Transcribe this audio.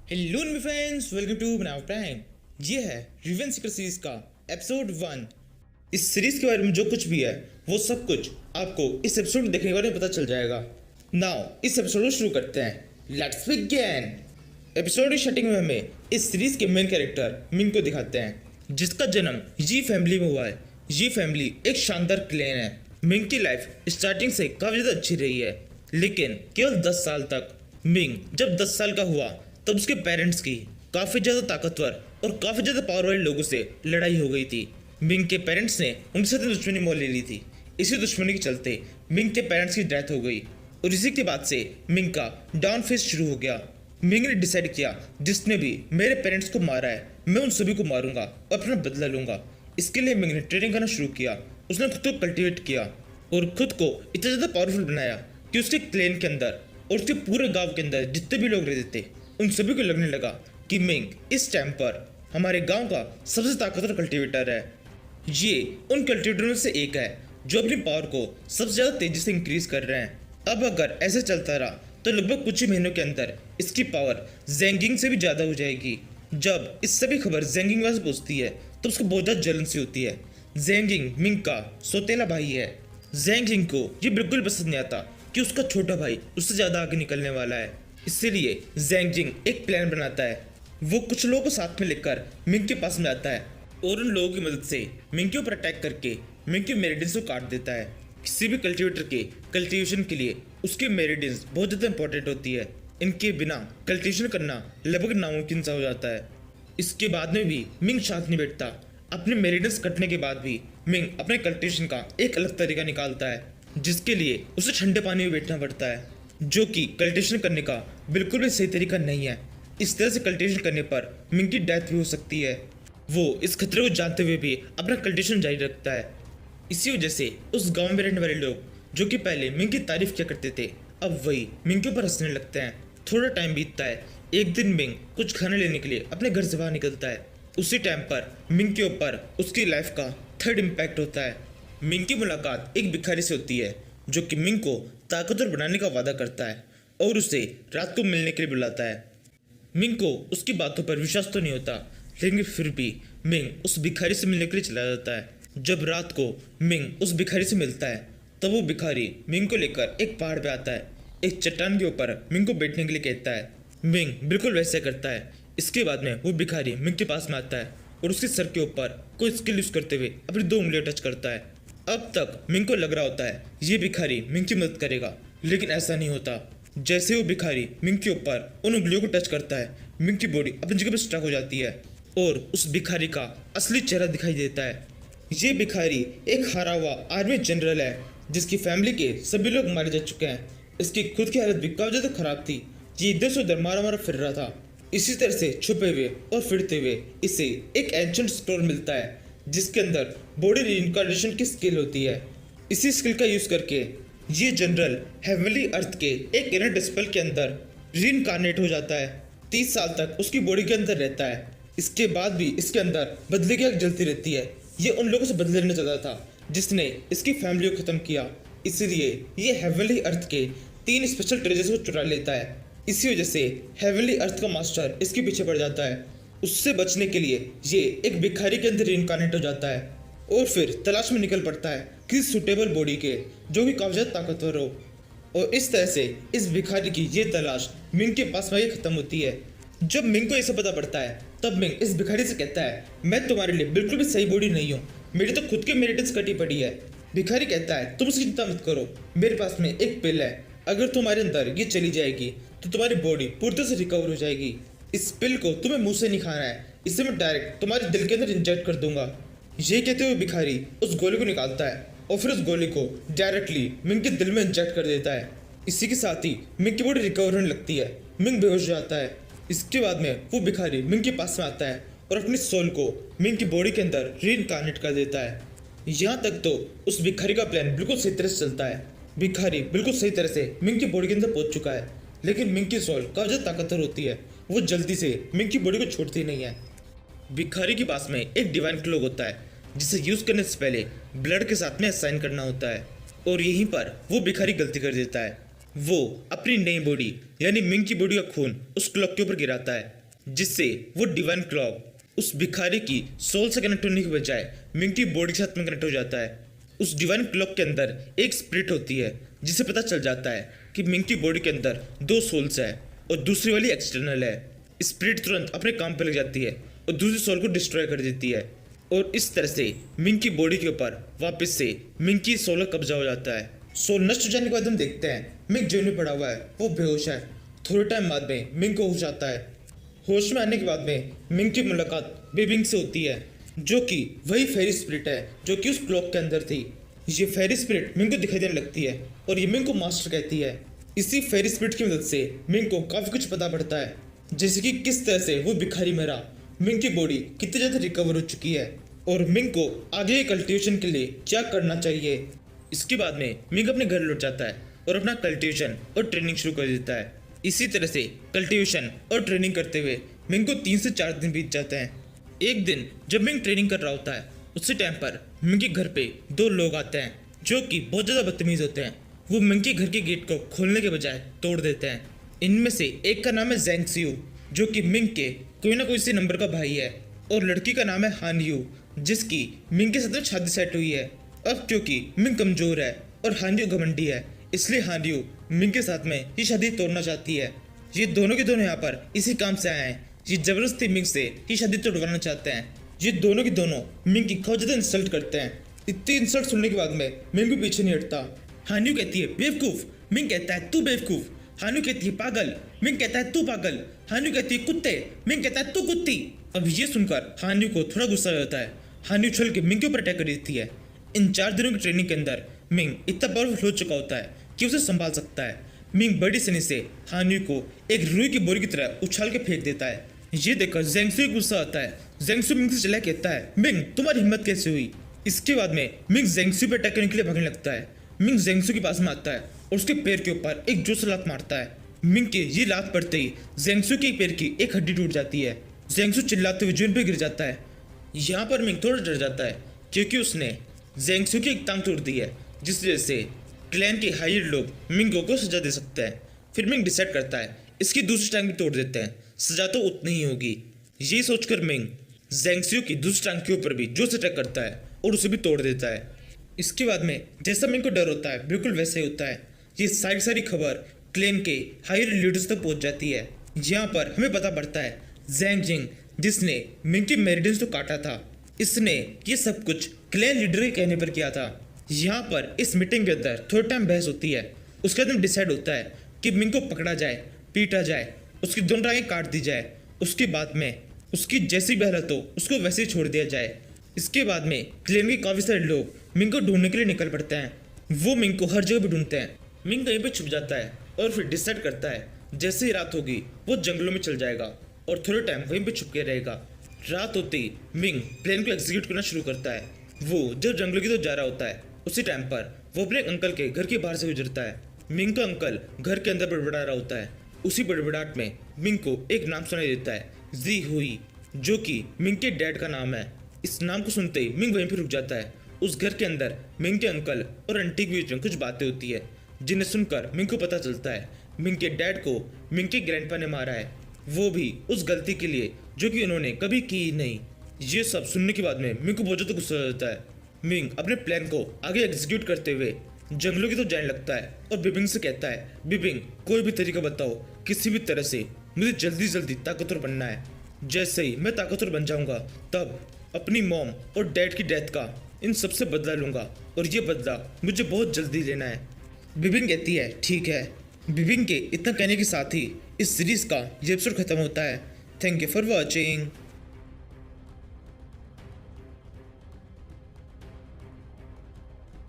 Hello मेरे friends, welcome to बनाव prime. ये है रिवेंज सीकर सीरीज का एपिसोड 1। इस सीरीज के बारे में जो कुछ भी है वो सब कुछ आपको इस एपिसोड देखने के बारे में पता चल जाएगा। नाउ इस एपिसोड को शुरू करते हैं। Let's begin. एपिसोड की स्टार्टिंग में हमें इस सीरीज के मेन कैरेक्टर मिंग को दिखाते हैं, जिसका जन्म जी फैमिली में हुआ है। जी फैमिली एक शानदार क्लैन है। मिंग की लाइफ स्टार्टिंग से काफी ज्यादा अच्छी रही है, लेकिन केवल 10 साल तक। मिंग जब 10 साल का हुआ तब उसके पेरेंट्स की काफी ज्यादा ताकतवर और काफी ज्यादा पावर वाले लोगों से लड़ाई हो गई थी। मिंग के पेरेंट्स ने उनके साथ दुश्मनी मोल ले ली थी। इसी दुश्मनी के चलते मिंग के पेरेंट्स की डेथ हो गई और इसी के बाद से मिंग का डाउन फेज शुरू हो गया। मिंग ने डिसाइड किया, जिसने भी मेरे पेरेंट्स को मारा है मैं उन सभी को मारूंगा और अपना बदला लूंगा। इसके लिए मिंग ने ट्रेनिंग करना शुरू किया। उसने खुद को कल्टिवेट किया और खुद को इतना ज्यादा पावरफुल बनाया कि उसके क्लेन के अंदर और उसके पूरे गांव के अंदर जितने भी लोग रहते थे उन सभी को लगने लगा कि मिंग इस टाइम पर हमारे गांव का सबसे ताकतवर कल्टीवेटर है। ये उन कल्टीवेटरों में से एक है जो अपनी पावर को सबसे ज्यादा तेजी से इंक्रीज कर रहे हैं। अब अगर ऐसे चलता रहा तो लगभग कुछ ही महीनों के अंदर इसकी पावर जेंगिंग से भी ज्यादा हो जाएगी। जब इस सभी खबर जेंगिंग पास पहुंचती है तो उसको बहुत ज्यादा जलन सी होती है। जेंगिंग मिंग का सौतेला भाई है। जेंगिंग को ये बिल्कुल पसंद नहीं आता कि उसका छोटा भाई उससे ज्यादा आगे निकलने वाला है। इसीलिए जेंगिंग एक प्लान बनाता है। वो कुछ लोगों को साथ में लेकर मिंग के पास में आता है और उन लोगों की मदद से मिंग के ऊपर अटैक करके मिंग के मेरिडियंस को काट देता है। किसी भी कल्टीवेटर के कल्टीवेशन के लिए उसके मेरिडियंस बहुत ज़्यादा इंपॉर्टेंट होती है। इनके बिना कल्टीवेशन करना लगभग नामुमकिन सा हो जाता है। इसके बाद में भी मिंग शांत नहीं बैठता। अपने मेरिडियंस कटने के बाद भी मिंग अपने कल्टीवेशन का एक अलग तरीका निकालता है, जिसके लिए उसे ठंडे पानी में बैठना पड़ता है, जो कि कल्टीवेशन करने का बिल्कुल भी सही तरीका नहीं है। इस तरह से कल्टीवेशन करने पर मिंग की डेथ भी हो सकती है। वो इस खतरे को जानते हुए भी अपना कल्टीवेशन जारी रखता है। इसी वजह से उस गांव में रहने वाले लोग जो कि पहले मिंग की तारीफ किया करते थे, अब वही मिंग के ऊपर हंसने लगते हैं। थोड़ा टाइम बीतता है। एक दिन मिंग कुछ खाना लेने के लिए अपने घर से बाहर निकलता है। उसी टाइम पर मिंग के ऊपर उसकी लाइफ का थर्ड इम्पैक्ट होता है। मिंग की मुलाकात एक भिखारी से होती है जो कि मिंग को ताकतवर बनाने का वादा करता है और उसे रात को मिलने के लिए बुलाता है। मिंग को उसकी बातों पर विश्वास तो नहीं होता, लेकिन फिर भी मिंग उस भिखारी से मिलने के लिए चला जाता है। जब रात को मिंग उस भिखारी से मिलता है तब वो भिखारी मिंग को लेकर एक पहाड़ पे आता है। एक चट्टान के ऊपर मिंग को बैठने के लिए कहता है। मिंग बिल्कुल वैसे करता है। इसके बाद में वो भिखारी मिंग के पास में आता है और उसके सर के ऊपर कोई स्किल यूज करते हुए अपनी 2 उंगलियां टच करता है। अब तक मिंग को लग रहा होता है ये भिखारी मिंग की मदद करेगा, लेकिन ऐसा नहीं होता। जैसे वो भिखारी मिंग के ऊपर उन उंगलियों को टच करता है, मिंग की बॉडी अपनी जगह पर स्टक हो जाती है और उस भिखारी का असली चेहरा दिखाई देता है। ये भिखारी एक हारा हुआ आर्मी जनरल है जिसकी फैमिली के सभी लोग मारे जा चुके हैं। इसकी खुद की हालत भी काफी ज्यादा खराब थी। ये इधर से उधर मारा मारा फिर रहा था। इसी तरह से छुपे हुए और फिरते हुए इसे एक एंशिएंट स्टोर मिलता है जिसके अंदर बॉडी रीइंकार्नेशन की स्किल होती है। इसी स्किल का यूज करके ये जनरल हेवनली अर्थ के एक इनर डिस्पेल के अंदर रीइंकार्नेट हो जाता है। 30 साल तक उसकी बॉडी के अंदर रहता है। इसके बाद भी इसके अंदर बदले की आग जलती रहती है। ये उन लोगों से बदले लेना चाहता था जिसने इसकी फैमिली को खत्म किया। इसलिए ये हेवनली अर्थ के 3 स्पेशल ट्रेजर्स को चुरा लेता है। इसी वजह से हेवनली अर्थ का मास्टर इसके पीछे पड़ जाता है। उससे बचने के लिए ये एक भिखारी के अंदर रीइंकार्नेट हो जाता है और फिर तलाश में निकल पड़ता है किसी सुटेबल बॉडी के जो कि काफी ज्यादा ताकतवर हो। और इस तरह से इस भिखारी की ये तलाश मिंग के पास में खत्म होती है। जब मिंग को ये सब पता पड़ता है तब मिंग इस भिखारी से कहता है, मैं तुम्हारे लिए बिल्कुल भी सही बॉडी नहीं हूँ, मेरी तो खुद के मेरिडियंस कटी पड़ी है। भिखारी कहता है, तुम उसकी चिंता मत करो, मेरे पास में एक पिल है, अगर तुम्हारे अंदर ये चली जाएगी तो तुम्हारी बॉडी पूरी तरह से रिकवर हो जाएगी। इस पिल को तुम्हें मुंह से नहीं खाना है, इसे मैं डायरेक्ट तुम्हारे दिल के अंदर इंजेक्ट कर दूंगा। ये कहते हुए भिखारी उस गोली को निकालता है और फिर उस गोली को डायरेक्टली मिंग के दिल में इंजेक्ट कर देता है। इसी के साथ ही मिंग की बॉडी रिकवर होने लगती है। मिंग बेहोश हो जाता है। इसके बाद में वो भिखारी मिंग के पास में आता है और अपनी सोल को मिंग की बॉडी के अंदर रीइंकार्नेट कर देता है। यहाँ तक तो उस भिखारी का प्लान बिल्कुल सही तरह से चलता है। भिखारी बिल्कुल सही तरह से मिंग की बॉडी के अंदर पहुंच चुका है, लेकिन मिंग की सोल काफी ज्यादा ताकतवर होती है। वो जल्दी से मिंग की बॉडी को छोड़ती नहीं है। भिखारी के पास में एक डिवाइन क्लॉक होता है जिसे यूज करने से पहले ब्लड के साथ में असाइन करना होता है और यहीं पर वो भिखारी गलती कर देता है। वो अपनी नई बॉडी यानी मिंग की बॉडी का खून उस क्लॉक के ऊपर गिराता है, जिससे वो डिवाइन क्लॉक उस भिखारी की सोल से कनेक्ट होने के बजाय मिंग की बॉडी के साथ में कनेक्ट हो जाता है। उस डिवाइन क्लॉक के अंदर एक स्पिरिट होती है, जिसे पता चल जाता है कि मिंग की बॉडी के अंदर 2 सोल्स है और दूसरी वाली एक्सटर्नल है। स्पिरिट तुरंत अपने काम पर लग जाती है और दूसरी सोल को डिस्ट्रॉय कर देती है, और इस तरह से मिंग की बॉडी के ऊपर वापस से मिंग की सोल का कब्जा हो जाता है। सोल नष्ट हो जाने के बाद हम देखते हैं मिंग जेल में पड़ा हुआ है, वो बेहोश है। थोड़े टाइम बाद में मिंग को होश आता है। होश में आने के बाद में मिंग की मुलाकात बेबिंग से होती है, जो कि वही फेरी स्पिरिट है जो कि उस क्लॉक के अंदर थी। ये फेरी स्पिरिट मिंग को दिखाई देने लगती है और ये मिंग को मास्टर कहती है। इसी फेरी स्पिरिट की मदद से मिंग को काफी कुछ पता पड़ता है, जैसे कि किस तरह से वो भिखारी मरा, मिंग की बॉडी कितनी ज्यादा रिकवर हो चुकी है और मिंग को आगे कल्टीवेशन के लिए क्या करना चाहिए। इसके बाद में मिंग अपने घर लौट जाता है और अपना कल्टीवेशन और ट्रेनिंग शुरू कर देता है। इसी तरह से कल्टीवेशन और ट्रेनिंग करते हुए मिंग को 3 से 4 दिन बीत जाते हैं। एक दिन जब मिंग ट्रेनिंग कर रहा होता है, उसी टाइम पर मिंग के घर पे 2 लोग आते हैं जो कि बहुत ज़्यादा बदतमीज होते हैं। वो मिंग के घर के गेट को खोलने के बजाय तोड़ देते हैं। इनमें से एक का नाम है जेंग सियू, जो कि मिंग के कोई ना कोई से नंबर का भाई है, और लड़की का नाम है हान यू, जिसकी मिंग के साथ में शादी सेट हुई है। अब क्योंकि मिंग कमजोर है और हान यू घमंडी है, इसलिए हान यू मिंग के साथ में ये शादी तोड़ना चाहती है। ये दोनों के दोनों यहाँ पर इसी काम से आए हैं। ये जबरदस्ती मिंग से ये शादी तोड़वाना चाहते हैं। ये दोनों के दोनों मिंग की बहुत ज़्यादा इंसल्ट करते हैं। इतनी इंसल्ट सुनने के बाद में मिंग भी पीछे नहीं हटता। हान यू कहती है बेवकूफ, मिंग कहता है तू बेवकूफ। हान यू कहती है पागल, मिंग कहता है तू पागल। हान यू कहती है कुत्ते, मिंग कहता है तू कुत्ती। अब ये सुनकर हान यू को थोड़ा गुस्सा आ जाता है। हान यू छल के मिंग के ऊपर अटैक कर देती है। इन 4 दिनों की ट्रेनिंग के अंदर मिंग इतना पावरफुल हो चुका होता है कि उसे संभाल सकता है। मिंग बड़ी सनी से हान यू को एक रुई की बोरी की तरह उछाल के फेंक देता है। ये देखकर जेंग सियू को गुस्सा आता है। जेंग सियू मिंग से चिल्ला कहता है मिंग तुम्हारी हिम्मत कैसे हुई। इसके बाद में मिंग जेंग सियू पे अटैक करने के लिए भागने लगता है। मिंग जेंग सियू के पास में आता है और उसके पैर के ऊपर एक जोर से लात मारता है। मिंग के ये लात पड़ते ही जेंग सियू के पैर की एक हड्डी टूट जाती है। जेंग सियू चिल्लाते हुए जमीन पर गिर जाता है। यहाँ पर मिंग थोड़ा डर जाता है क्योंकि उसने जेंग सियू की एक टांग तोड़ दी है, जिस वजह से क्लैन के हायर लोग मिंग को सजा दे सकते हैं। फिर मिंग डिसाइड करता है इसकी दूसरी टांग भी तोड़ देते हैं, सजा तो उतनी ही होगी। ये सोचकर मिंग जेंग सियू की दूसरी टांग के ऊपर भी जोर से अटैक करता है और उसे भी तोड़ देता है। इसके बाद में जैसा मिंग को डर होता है बिल्कुल वैसे ही होता है। ये सारी खबर क्लैन के हायर लीडर्स तक पहुंच जाती है। यहाँ पर हमें पता पड़ता है जेंग जिंग, जिसने मिंग की मेरिडेंस को काटा था, इसने ये सब कुछ क्लैन लीडर के कहने पर किया था। यहाँ पर इस मीटिंग के अंदर थोड़ा टाइम बहस होती है। उसके बाद डिसाइड होता है कि मिंग को पकड़ा जाए, पीटा जाए, उसकी दोनों टांगें काट दी जाए। उसके बाद में उसकी जैसी भी हालत हो उसको वैसे ही छोड़ दिया जाए। इसके बाद में क्लैन के काफ़ी सारे लोग मिंग को ढूंढने के लिए निकल पड़ते हैं। वो मिंग को हर जगह पे ढूंढते हैं। मिंग कहीं पे छुप जाता है और फिर डिसाइड करता है जैसे ही रात होगी वो जंगलों में चल जाएगा और थोड़े टाइम वहीं पे छुप के रहेगा। रात होते ही मिंग प्लान को एग्जीक्यूट करना शुरू करता है। वो जब जंगलों की तरफ जा रहा होता है, उसी टाइम पर वो अपने अंकल के घर के बाहर से गुजरता है। मिंग का अंकल घर के अंदर बड़बड़ा रहा होता है। उसी बड़बड़ाहट में मिंग को एक नाम सुनाई देता है, जी हुई, जो कि मिंग के डैड का नाम है। इस नाम को सुनते ही मिंग वहीं पर रुक जाता है। उस घर के अंदर मिंग के अंकल और आंटी के बीच में कुछ बातें होती है, जिन्हें सुनकर मिंग को पता चलता है मिंग के डैड को मिंग के ग्रैंडपा ने मारा है, वो भी उस गलती के लिए जो कि उन्होंने कभी की ही नहीं। ये सब सुनने के बाद में मिंग को बहुत ज़्यादा गुस्सा आ जाता है। मिंग अपने प्लान को आगे एग्जीक्यूट करते हुए जंगलों की तो जाने लगता है और बिबिंग से कहता है बिबिंग कोई भी तरीका बताओ, किसी भी तरह से मुझे जल्दी जल्दी ताकतवर बनना है। जैसे ही मैं ताकतवर बन जाऊंगा तब अपनी मॉम और डैड की डेथ का इन सबसे बदला लूंगा, और ये बदला मुझे बहुत जल्दी लेना है। बिबिंग कहती है ठीक है। बिबिंग के इतना कहने के साथ ही इस सीरीज का ये एपिसोड खत्म होता है। Thank you for watching.